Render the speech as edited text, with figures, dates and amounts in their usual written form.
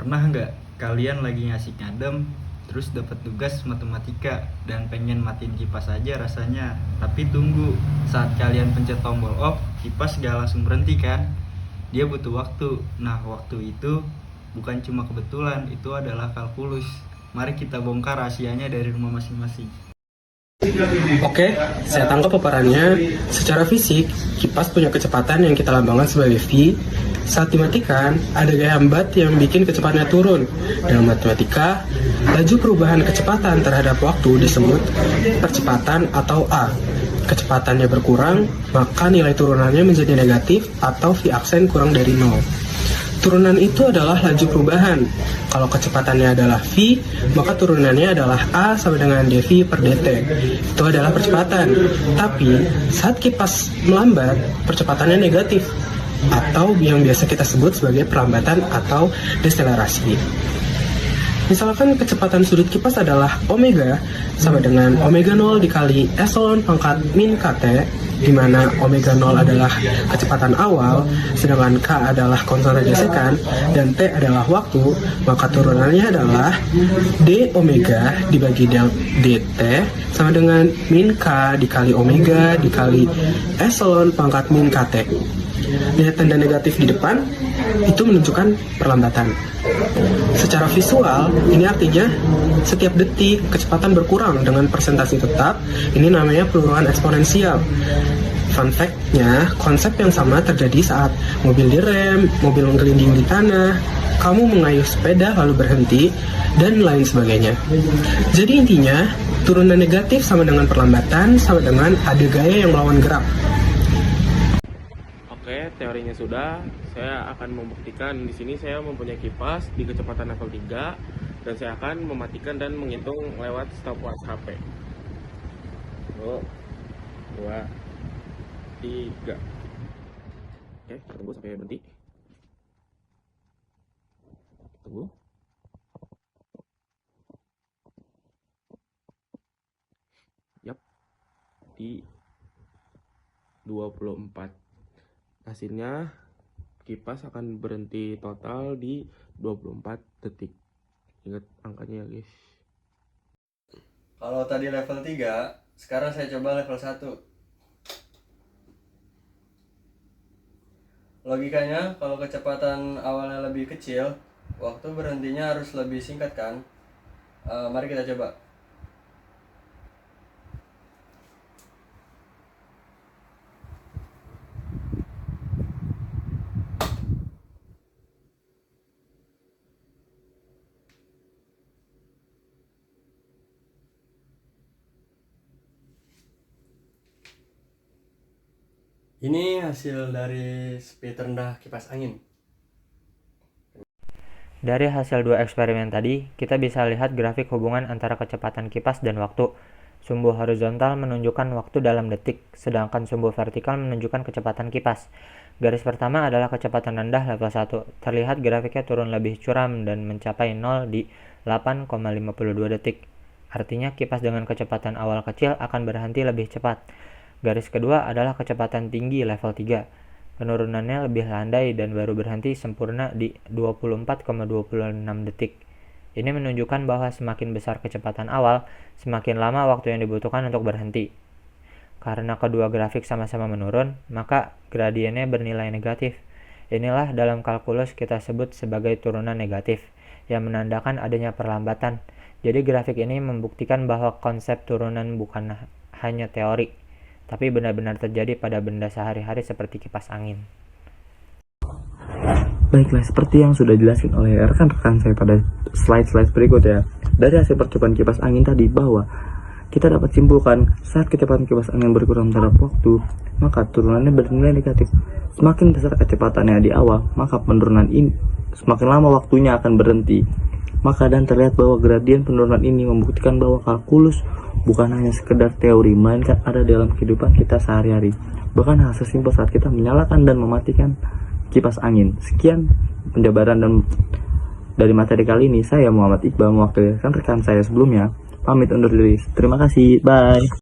Pernah nggak kalian lagi ngasih ngadem, terus dapat tugas matematika dan pengen matiin kipas aja rasanya, tapi tunggu, saat kalian pencet tombol off, kipas gak langsung berhenti kan? Dia butuh waktu. Nah, waktu itu bukan cuma kebetulan, itu adalah kalkulus. Mari kita bongkar rahasianya dari rumah masing-masing. Oke, saya tangkap paparannya. Secara fisik, kipas punya kecepatan yang kita lambangkan sebagai V. Saat dimatikan, ada gaya hambat yang bikin kecepatannya turun. Dalam matematika, laju perubahan kecepatan terhadap waktu disebut percepatan atau A. Kecepatannya berkurang, maka nilai turunannya menjadi negatif atau V aksen kurang dari 0. Turunan itu adalah laju perubahan. Kalau kecepatannya adalah V, maka turunannya adalah A sama dengan dV per dt. Itu adalah percepatan. Tapi, saat kipas melambat, percepatannya negatif. Atau yang biasa kita sebut sebagai perlambatan atau deselerasi. Misalkan kecepatan sudut kipas adalah omega sama dengan omega 0 dikali epsilon pangkat min kt, di mana omega 0 adalah kecepatan awal, sedangkan k adalah konstanta gesekan, dan t adalah waktu, maka turunannya adalah d omega dibagi del dt sama dengan min k dikali omega dikali epsilon pangkat min kt. Lihat tanda negatif di depan, itu menunjukkan perlambatan. Secara visual, ini artinya setiap detik kecepatan berkurang dengan persentase tetap. Ini namanya peluruhan eksponensial. Fun fact-nya, konsep yang sama terjadi saat mobil direm, mobil menggelinding di tanah, kamu mengayuh sepeda lalu berhenti, dan lain sebagainya. Jadi intinya, turunan negatif sama dengan perlambatan, sama dengan ada gaya yang melawan gerak. Oke, teorinya sudah. Saya akan membuktikan di sini saya mempunyai kipas di kecepatan level 3 dan saya akan mematikan dan menghitung lewat stopwatch HP. 1, 2, 3. Oke, tunggu sampai berhenti. Tunggu. Yap. Di 24. Hasilnya kipas akan berhenti total di 24 detik. Ingat angkanya ya guys. Kalau tadi level 3, sekarang saya coba level 1. Logikanya, kalau kecepatan awalnya lebih kecil, waktu berhentinya harus lebih singkat kan? Mari kita coba. Ini hasil dari speed rendah kipas angin. Dari hasil 2 eksperimen tadi, kita bisa lihat grafik hubungan antara kecepatan kipas dan waktu. Sumbu horizontal menunjukkan waktu dalam detik, sedangkan sumbu vertikal menunjukkan kecepatan kipas. Garis pertama adalah kecepatan rendah level 1. Terlihat grafiknya turun lebih curam dan mencapai 0 di 8,52 detik. Artinya kipas dengan kecepatan awal kecil akan berhenti lebih cepat. Garis kedua adalah kecepatan tinggi level 3. Penurunannya lebih landai dan baru berhenti sempurna di 24,26 detik. Ini menunjukkan bahwa semakin besar kecepatan awal, semakin lama waktu yang dibutuhkan untuk berhenti. Karena kedua grafik sama-sama menurun, maka gradiennya bernilai negatif. Inilah dalam kalkulus kita sebut sebagai turunan negatif, yang menandakan adanya perlambatan. Jadi grafik ini membuktikan bahwa konsep turunan bukan hanya teori, tapi benar-benar terjadi pada benda sehari-hari seperti kipas angin. Baiklah, seperti yang sudah dijelaskan oleh rekan-rekan saya pada slide-slide berikut ya. Dari hasil percobaan kipas angin tadi bahwa kita dapat simpulkan saat kecepatan kipas angin berkurang terhadap waktu, maka turunannya bernilai negatif. Semakin besar kecepatannya di awal, maka penurunan ini semakin lama waktunya akan berhenti. Maka dan terlihat bahwa gradien penurunan ini membuktikan bahwa kalkulus bukan hanya sekedar teori, melainkan ada dalam kehidupan kita sehari-hari. Bahkan hal sesimpel saat kita menyalakan dan mematikan kipas angin. Sekian penjabaran dan dari materi kali ini. Saya Muhammad Iqbal mewakili rekan-rekan saya sebelumnya. Pamit undur diri. Terima kasih. Bye.